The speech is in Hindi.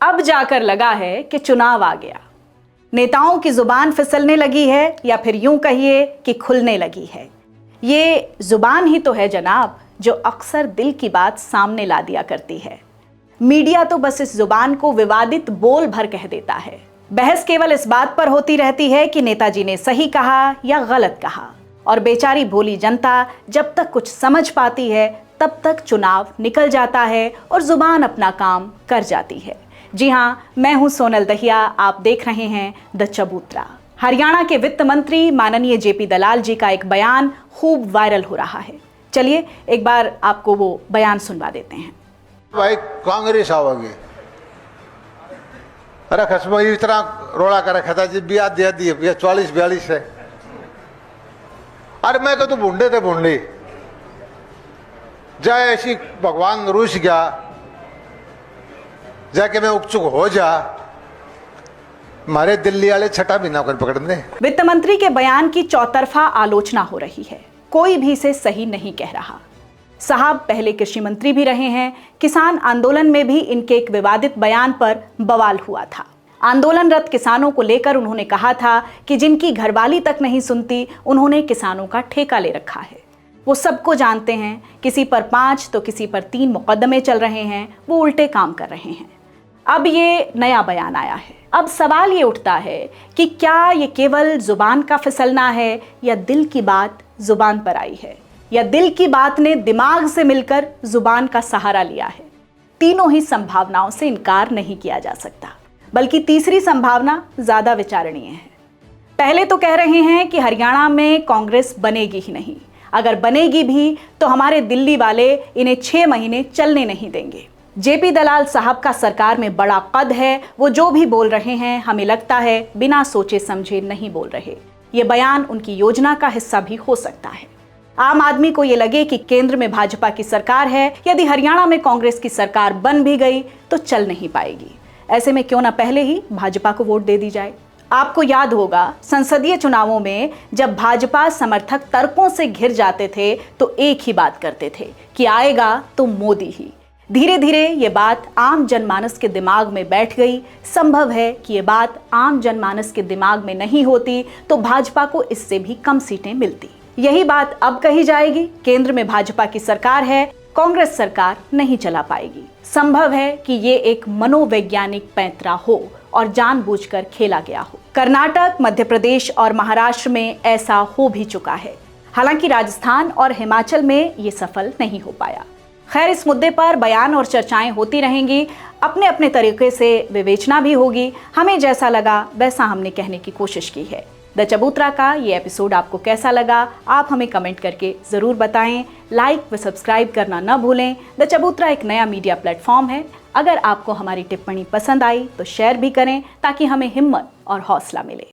अब जाकर लगा है कि चुनाव आ गया। नेताओं की जुबान फिसलने लगी है, या फिर यूं कहिए कि खुलने लगी है। ये जुबान ही तो है जनाब, जो अक्सर दिल की बात सामने ला दिया करती है। मीडिया तो बस इस जुबान को विवादित बोल भर कह देता है। बहस केवल इस बात पर होती रहती है कि नेताजी ने सही कहा या गलत कहा, और बेचारी भोली जनता जब तक कुछ समझ पाती है तब तक चुनाव निकल जाता है और जुबान अपना काम कर जाती है। जी हाँ, मैं हूं सोनल दहिया, आप देख रहे हैं द चबूतरा। हरियाणा के वित्त मंत्री माननीय जेपी दलाल जी का एक बयान खूब वायरल हो रहा है। चलिए एक बार आपको वो बयान सुनवा देते हैं। भाई कांग्रेस आओगे, अरे कश्मीर इतना रोड़ा कर रखा था जी, ब्याह दे दिए 40-42 है। अरे मैं तो भूंडे थे भूंडी जाए, ऐसी भगवान रूस गया जाके मैं उपचुक हो जा, मारे दिल्ली वाले छठा महीना कर पकड़ने। वित्त मंत्री के बयान की चौतरफा आलोचना हो रही है, कोई भी इसे सही नहीं कह रहा। साहब पहले कृषि मंत्री भी रहे हैं। किसान आंदोलन में भी इनके एक विवादित बयान पर बवाल हुआ था। आंदोलनरत किसानों को लेकर उन्होंने कहा था कि जिनकी घरवाली तक नहीं सुनती, उन्होंने किसानों का ठेका ले रखा है। वो सबको जानते हैं, किसी पर 5 तो किसी पर 3 मुकदमे चल रहे हैं, वो उल्टे काम कर रहे हैं। अब ये नया बयान आया है। अब सवाल ये उठता है कि क्या ये केवल जुबान का फिसलना है, या दिल की बात जुबान पर आई है, या दिल की बात ने दिमाग से मिलकर जुबान का सहारा लिया है। तीनों ही संभावनाओं से इनकार नहीं किया जा सकता, बल्कि तीसरी संभावना ज्यादा विचारणीय है। पहले तो कह रहे हैं कि हरियाणा में कांग्रेस बनेगी ही नहीं, अगर बनेगी भी तो हमारे दिल्ली वाले इन्हें 6 महीने चलने नहीं देंगे। जेपी दलाल साहब का सरकार में बड़ा कद है, वो जो भी बोल रहे हैं हमें लगता है बिना सोचे समझे नहीं बोल रहे। ये बयान उनकी योजना का हिस्सा भी हो सकता है। आम आदमी को ये लगे कि केंद्र में भाजपा की सरकार है, यदि हरियाणा में कांग्रेस की सरकार बन भी गई तो चल नहीं पाएगी। ऐसे में क्यों ना पहले ही भाजपा को वोट दे दी जाए। आपको याद होगा, संसदीय चुनावों में जब भाजपा समर्थक तर्कों से घिर जाते थे तो एक ही बात करते थे कि आएगा तो मोदी ही। धीरे धीरे ये बात आम जनमानस के दिमाग में बैठ गई। संभव है कि ये बात आम जनमानस के दिमाग में नहीं होती तो भाजपा को इससे भी कम सीटें मिलती। यही बात अब कही जाएगी। केंद्र में भाजपा की सरकार है, कांग्रेस सरकार नहीं चला पाएगी। संभव है कि ये एक मनोवैज्ञानिक पैंतरा हो और जानबूझकर खेला गया हो। कर्नाटक, मध्य प्रदेश और महाराष्ट्र में ऐसा हो भी चुका है। हालांकि राजस्थान और हिमाचल में ये सफल नहीं हो पाया। खैर, इस मुद्दे पर बयान और चर्चाएं होती रहेंगी, अपने अपने तरीके से विवेचना भी होगी। हमें जैसा लगा वैसा हमने कहने की कोशिश की है। द चबूतरा का ये एपिसोड आपको कैसा लगा, आप हमें कमेंट करके ज़रूर बताएं। लाइक व सब्सक्राइब करना न भूलें। द चबूतरा एक नया मीडिया प्लेटफॉर्म है। अगर आपको हमारी टिप्पणी पसंद आई तो शेयर भी करें, ताकि हमें हिम्मत और हौसला मिले।